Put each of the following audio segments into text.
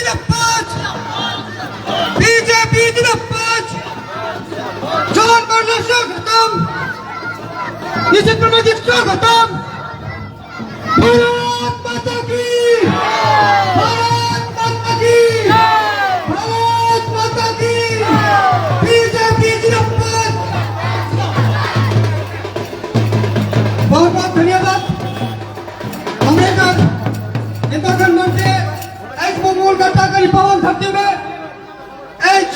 जिंदाबाद, बीजेपी जिंदाबाद, जवान प्रदर्शन खत्म, निषेध प्रमाणित खत्म। भारत माता की, भारत माता की, भारत माता की, बीजेपी जिंदाबाद। बहुत बहुत धन्यवाद। नेतागण मंत्री आज मंगोल करता करी पवन धरती में आज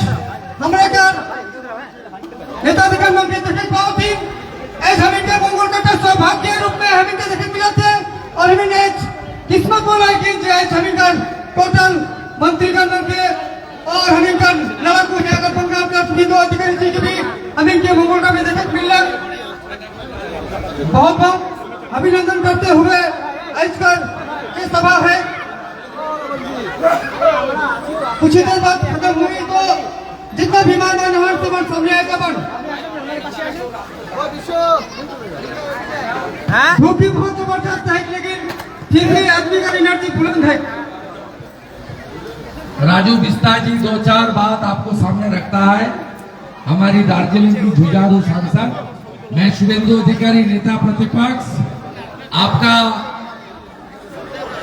हमारे घर नेतागण मंत्री तक पाव थी आज हम इनके मंगोल करता सौभाग्य रूप में हम इनके देखे मिला थे और हम इन्हें किस्मत बोला कि आज हम इनका टोटल मंत्रीगण मंत्री और हम इनका लड़क को जाकर पंद्रह प्रतिनिधि अधिकारी जी के भी हम इनके मंगोल का भी देखे मिला। बहुत बहुत अभिनंदन करते हुए आज कर ये सभा है कुछ ही देर बाद खत्म हुई तो जितना भी मेहमान हमारे से सामने आएगा बन धूप भी बहुत जबरदस्त है लेकिन फिर भी आदमी का एनर्जी बुलंद है। राजू बिस्ता जी दो चार बात आपको सामने रखता है। हमारी दार्जिलिंग की जुझारू सांसद मैं शुभेंदु अधिकारी नेता प्रतिपक्ष आपका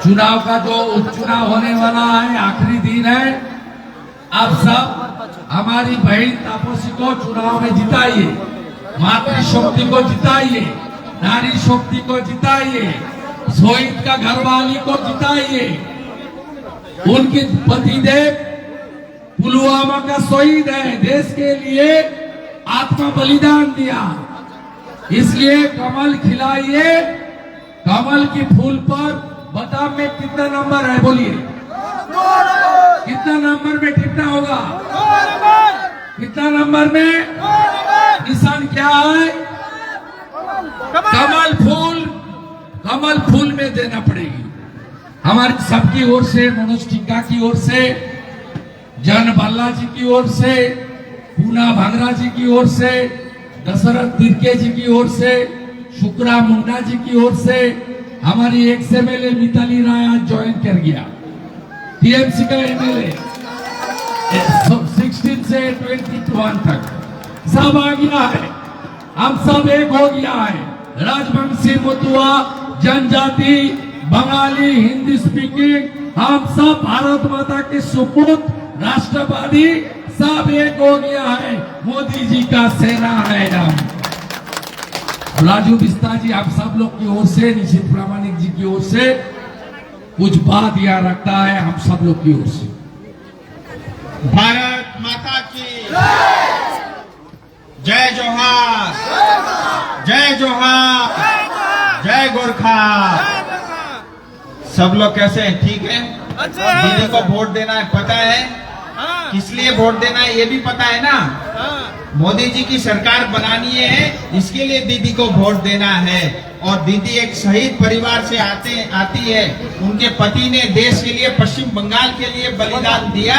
चुनाव का जो उपचुनाव होने वाला है आखिरी दिन है। आप सब हमारी बहन तापसी को चुनाव में जिताइए, मातृशक्ति को जिताइए, नारी शक्ति को जिताइए, शहीद का घरवाली को जिताइए। उनके पतिदेव पुलवामा का शहीद है, देश के लिए आत्मा बलिदान दिया, इसलिए कमल खिलाइए। कमल की फूल पर बादाम में कितना नंबर है बोलिए, कितना नंबर में टिपना होगा, कितना नंबर में निशान क्या है, कमल फूल, कमल फूल में देना पड़ेगी। हमारी सबकी ओर से, मनोज टिक्का की ओर से, जन भल्ला जी की ओर से, पूना भांगरा जी की ओर से, दशरथ तिर्के जी की ओर से, शुक्रा मुंडा जी की ओर से, हमारी एक्स एमएलए मिताली राय आज ज्वाइन कर गया, टीएमसी का एमएलए 16 से 21 तक सब आ गया है। हम सब एक हो गया है। राजवंशी, मुतुआ, जनजाति, बंगाली, हिंदी स्पीकिंग, हम सब भारत माता के सुपुत्र, राष्ट्रवादी सब एक हो गया है। मोदी जी का सेना है हम। राजू बिस्ता जी आप सब लोग की ओर से, निश्चित प्रामाणिक जी की ओर से कुछ बात यहाँ रखता है हम सब लोग की ओर से। भारत माता की जय जोहार, जय जोहार, जय गोरखा। सब लोग कैसे हैं? ठीक है। दीदी को वोट देना है, पता है किस लिए वोट देना है ये भी पता है ना। मोदी जी की सरकार बनानी है, इसके लिए दीदी को वोट देना है। और दीदी एक शहीद परिवार से आती है। उनके पति ने देश के लिए, पश्चिम बंगाल के लिए बलिदान दिया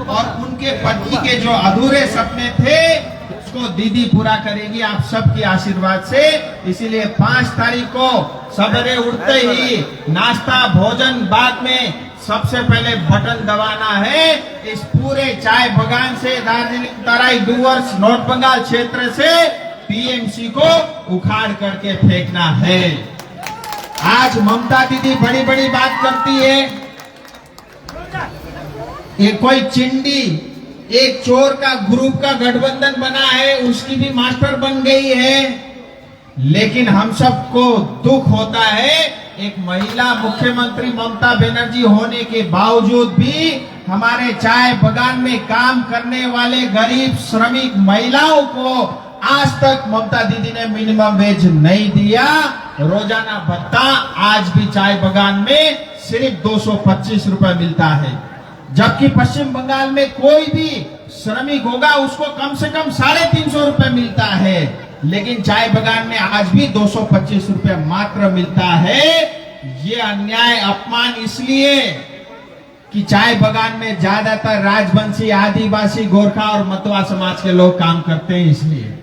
और उनके पति के जो अधूरे सपने थे उसको दीदी पूरा करेगी आप सबके आशीर्वाद से। इसीलिए 5 तारीख को सवेरे उठते ही नाश्ता भोजन बाद में सबसे पहले बटन दबाना है। इस पूरे चाय बगान से, दार्जिलिंग तराई डूवर्स, नॉर्थ बंगाल क्षेत्र से टीएमसी को उखाड़ करके फेंकना है। आज ममता दीदी बड़ी बड़ी बात करती है। ये कोई चिंडी, एक चोर का ग्रुप का गठबंधन बना है, उसकी भी मास्टर बन गई है। लेकिन हम सबको दुख होता है, एक महिला मुख्यमंत्री ममता बनर्जी होने के बावजूद भी हमारे चाय बगान में काम करने वाले गरीब श्रमिक महिलाओं को आज तक ममता दीदी ने मिनिमम वेज नहीं दिया। रोजाना भत्ता आज भी चाय बगान में सिर्फ 225 रुपए मिलता है, जबकि पश्चिम बंगाल में कोई भी श्रमिक होगा उसको कम से कम 350 रुपए मिलता है। लेकिन चाय बगान में आज भी 225 रुपए मात्र मिलता है। ये अन्याय, अपमान इसलिए कि चाय बगान में ज्यादातर राजवंशी, आदिवासी, गोरखा और मतवा समाज के लोग काम करते हैं, इसलिए।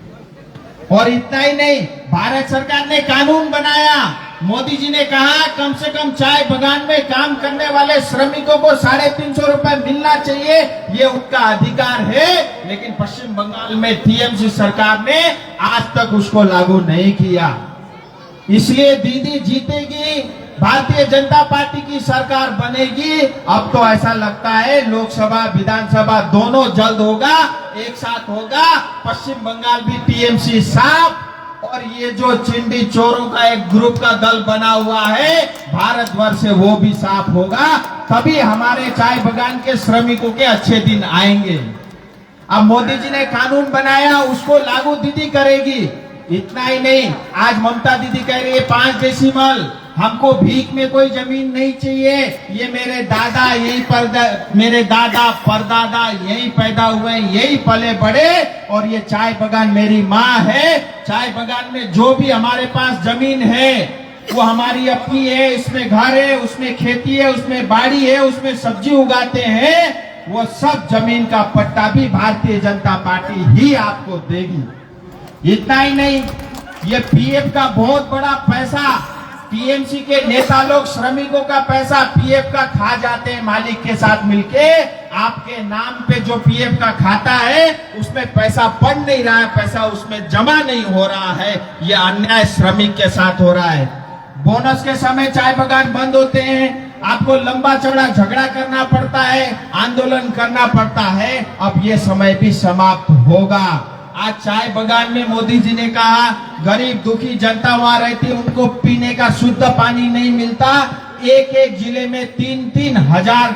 और इतना ही नहीं, भारत सरकार ने कानून बनाया, मोदी जी ने कहा कम से कम चाय बगान में काम करने वाले श्रमिकों को 350 रुपए मिलना चाहिए, ये उनका अधिकार है। लेकिन पश्चिम बंगाल में टीएमसी सरकार ने आज तक उसको लागू नहीं किया। इसलिए दीदी जीतेगी, भारतीय जनता पार्टी की सरकार बनेगी। अब तो ऐसा लगता है लोकसभा विधानसभा दोनों जल्द होगा, एक साथ होगा। पश्चिम बंगाल भी टीएमसी साफ, और ये जो चिंडी चोरों का एक ग्रुप का दल बना हुआ है भारतवर्ष से, वो भी साफ होगा। तभी हमारे चाय बगान के श्रमिकों के अच्छे दिन आएंगे। अब मोदी जी ने कानून बनाया, उसको लागू दीदी करेगी। इतना ही नहीं, आज ममता दीदी कह रही है 5 डेसिमल, हमको भीख में कोई जमीन नहीं चाहिए। ये मेरे दादा परदादा यही पैदा हुए, यही पले बड़े, और ये चाय बगान मेरी माँ है। चाय बगान में जो भी हमारे पास जमीन है वो हमारी अपनी है, इसमें घर है, उसमें खेती है, उसमें बाड़ी है, उसमें सब्जी उगाते हैं। वो सब जमीन का पट्टा भी भारतीय जनता पार्टी ही आपको देगी। इतना ही नहीं, ये पीएफ का बहुत बड़ा पैसा, टीएमसी के नेता लोग श्रमिकों का पैसा पीएफ का खा जाते हैं मालिक के साथ मिलके। आपके नाम पे जो पीएफ का खाता है उसमें पैसा पड़ नहीं रहा है, पैसा उसमें जमा नहीं हो रहा है। ये अन्याय श्रमिक के साथ हो रहा है। बोनस के समय चाय बगान बंद होते हैं, आपको लंबा चौड़ा झगड़ा करना पड़ता है, आंदोलन करना पड़ता है। अब ये समय भी समाप्त होगा। आज चाय बगान में मोदी जी ने कहा गरीब दुखी जनता वहां रहती, उनको पीने का शुद्ध पानी नहीं मिलता। एक एक जिले में 3-3 हजार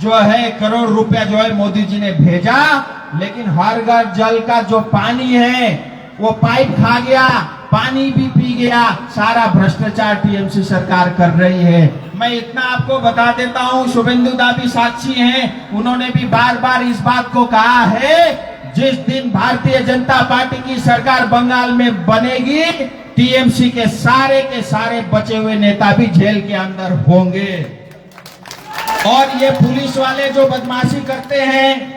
जो है करोड़ रुपया जो है मोदी जी ने भेजा, लेकिन हर घर जल का जो पानी है वो पाइप खा गया, पानी भी पी गया। सारा भ्रष्टाचार टीएमसी सरकार कर रही है। मैं इतना आपको बता देता हूं, शुभेंदु दा भी साक्षी हैं, उन्होंने भी बार बार इस बात को कहा है, जिस दिन भारतीय जनता पार्टी की सरकार बंगाल में बनेगी, टीएमसी के सारे बचे हुए नेता भी जेल के अंदर होंगे। और ये पुलिस वाले जो बदमाशी करते हैं,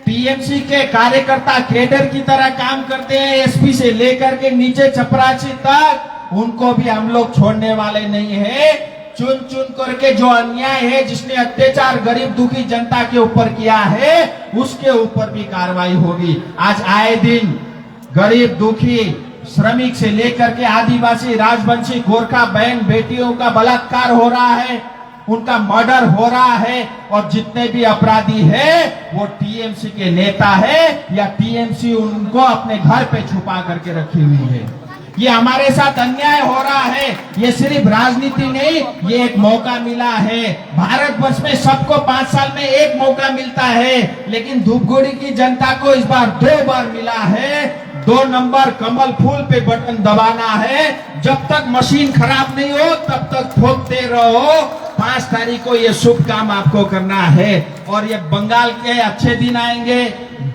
टीएमसी के कार्यकर्ता केडर की तरह काम करते हैं, एसपी से लेकर के नीचे चपरासी तक, उनको भी हम लोग छोड़ने वाले नहीं है। चुन चुन करके जो अन्याय है, जिसने अत्याचार गरीब दुखी जनता के ऊपर किया है, उसके ऊपर भी कार्रवाई होगी। आज आए दिन गरीब दुखी श्रमिक से लेकर के आदिवासी राजवंशी गोरखा बहन बेटियों का बलात्कार हो रहा है, उनका मर्डर हो रहा है। और जितने भी अपराधी है वो टीएमसी के नेता है, या टीएमसी उनको अपने घर पे छुपा करके रखी हुई है। ये हमारे साथ अन्याय हो रहा है। ये सिर्फ राजनीति नहीं, ये एक मौका मिला है। भारतवर्ष में सबको 5 साल में एक मौका मिलता है, लेकिन धूपगुड़ी की जनता को इस बार 2 बार मिला है। 2 नंबर कमल फूल पे बटन दबाना है। जब तक मशीन खराब नहीं हो तब तक ठोकते रहो। 5 तारीख को ये शुभ काम आपको करना है। और ये बंगाल के अच्छे दिन आएंगे,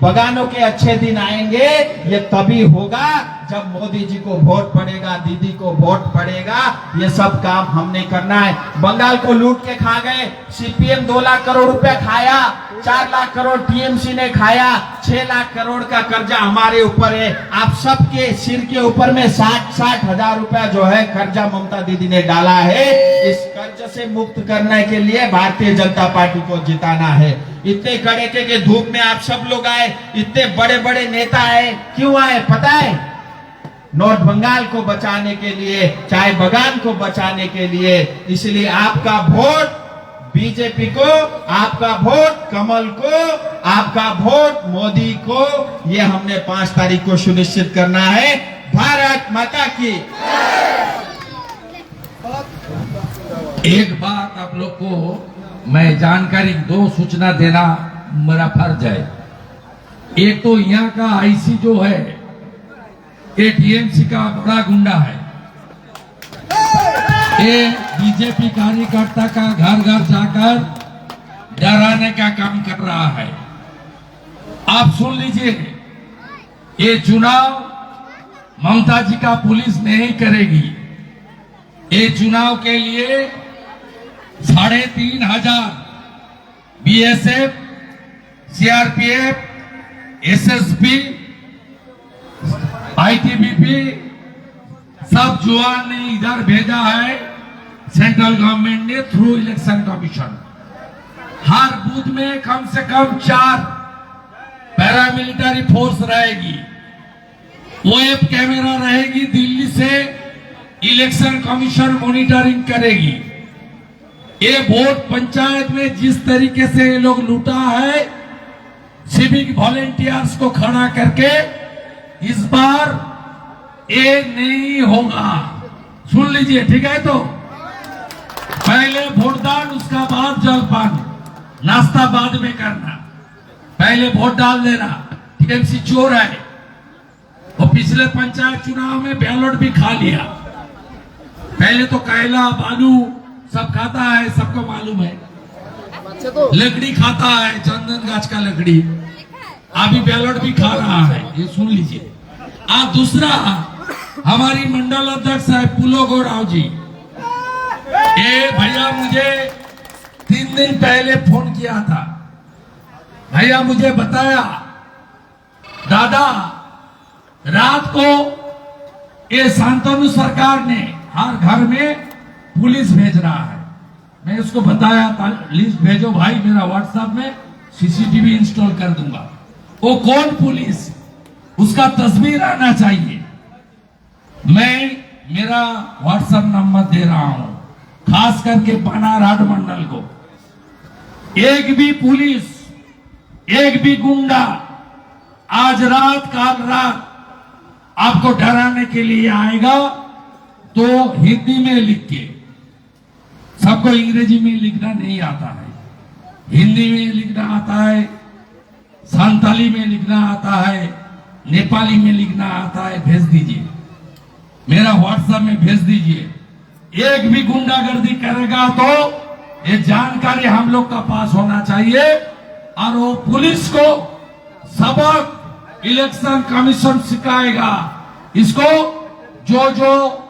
बगानों के अच्छे दिन आएंगे। ये तभी होगा जब मोदी जी को वोट पड़ेगा, दीदी को वोट पड़ेगा। ये सब काम हमने करना है। बंगाल को लूट के खा गए, सीपीएम 2 लाख करोड़ रुपया खाया, 4 लाख करोड़ टीएमसी ने खाया, 6 लाख करोड़ का कर्जा हमारे ऊपर है। आप सबके सिर के ऊपर में 60 हजार रुपया जो है कर्जा ममता दीदी ने डाला है। इस कर्ज से मुक्त करने के लिए भारतीय जनता पार्टी को जिताना है। इतने कड़के के धूप में आप सब लोग आए, इतने बड़े बड़े नेता आए, क्यों आए पता है? नॉर्थ बंगाल को बचाने के लिए, चाय बगान को बचाने के लिए। इसलिए आपका वोट बीजेपी को, आपका वोट कमल को, आपका वोट मोदी को, ये हमने 5 तारीख को सुनिश्चित करना है। भारत माता की। एक बात आप लोग को मैं जानकारी 2 सूचना देना मेरा फर्ज है। एक तो यहाँ का आईसी जो है ये टीएमसी का बड़ा गुंडा है। ये बीजेपी कार्यकर्ता का घर घर जाकर डराने का काम कर रहा है। आप सुन लीजिए, ये चुनाव ममता जी का पुलिस नहीं करेगी। ये चुनाव के लिए 3,500 बीएसएफ, सीआरपीएफ, एसएसबी, आईटीबीपी, सब जुआन ने इधर भेजा है सेंट्रल गवर्नमेंट ने थ्रू इलेक्शन कमीशन। हर बूथ में कम से कम 4 पैरामिलिट्री फोर्स रहेगी, वेब कैमरा रहेगी, दिल्ली से इलेक्शन कमीशन मॉनिटरिंग करेगी। ये वोट पंचायत में जिस तरीके से ये लोग लूटा है, सिविक वॉलेंटियर्स को खड़ा करके, इस बार ये नहीं होगा। सुन लीजिए, ठीक है? तो पहले वोटदान, उसका बाद जलपान, नाश्ता बाद में करना, पहले वोट डाल देना। टीएमसी चोर है, वो पिछले पंचायत चुनाव में बैलेट भी खा लिया। पहले तो कोयला बालू सब खाता है, सबको मालूम है। लकड़ी खाता है, चंदन गाछ का लकड़ी, अभी बैलेट भी खा रहा है, ये सुन लीजिए। आप दूसरा, हमारी मंडल अध्यक्ष है पुलो गौराव जी, ये भैया मुझे 3 दिन पहले फोन किया था। भैया मुझे बताया, दादा रात को ये शांतनु सरकार ने हर घर में पुलिस भेज रहा है। मैं उसको बताया था, लिस्ट भेजो भाई, मेरा व्हाट्सएप में सीसीटीवी इंस्टॉल कर दूंगा। वो कौन पुलिस, उसका तस्वीर आना चाहिए। मैं मेरा व्हाट्सएप नंबर दे रहा हूं, खास करके बानारहाट मंडल को। एक भी पुलिस, एक भी गुंडा आज रात, काल रात आपको डराने के लिए आएगा तो हिंदी में लिख के, सबको अंग्रेजी में लिखना नहीं आता है, हिंदी में लिखना आता है, संताली में लिखना आता है, नेपाली में लिखना आता है, भेज दीजिए, मेरा व्हाट्सएप में भेज दीजिए। एक भी गुंडागर्दी करेगा तो ये जानकारी हम लोग का पास होना चाहिए, और वो पुलिस को सबक इलेक्शन कमीशन सिखाएगा। इसको जो जो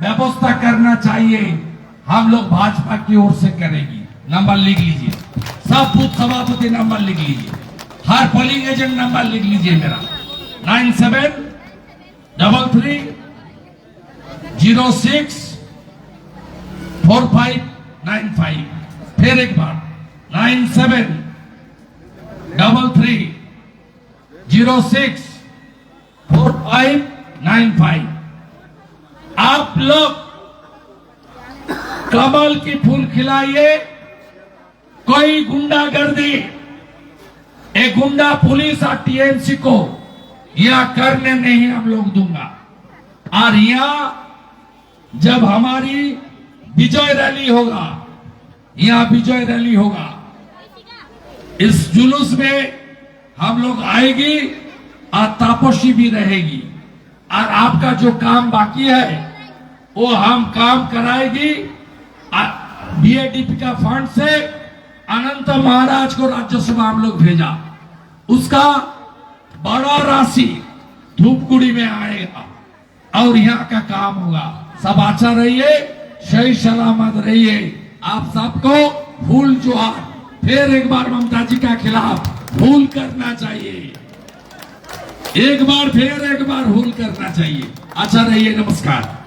व्यवस्था करना चाहिए हम लोग भाजपा की ओर से करेगी। नंबर लिख लीजिए, सब बूथ सभापति नंबर लिख लीजिए, हर पोलिंग एजेंट नंबर लिख लीजिए मेरा 9733064595। फिर एक बार 9733064595। आप लोग कमल की फूल खिलाइए। कोई गुंडागर्दी, एक गुंडा पुलिस और टीएमसी को यहां करने नहीं हम लोग दूंगा। और यहां जब हमारी विजय रैली होगा, यहां विजय रैली होगा, इस जुलूस में हम लोग आएगी और तापसी भी रहेगी। और आपका जो काम बाकी है वो हम काम कराएगी। बीएडीपी का फंड से अनंत महाराज को राज्यसभा हम लोग भेजा, उसका बड़ा राशि धूपगुड़ी में आएगा और यहाँ का काम होगा। सब अच्छा रहिए, सही सलामत रहिए। आप सबको फूल जोहार। फिर एक बार ममता जी का खिलाफ भूल करना चाहिए, एक बार फिर एक बार भूल करना चाहिए। अच्छा रहिए, नमस्कार।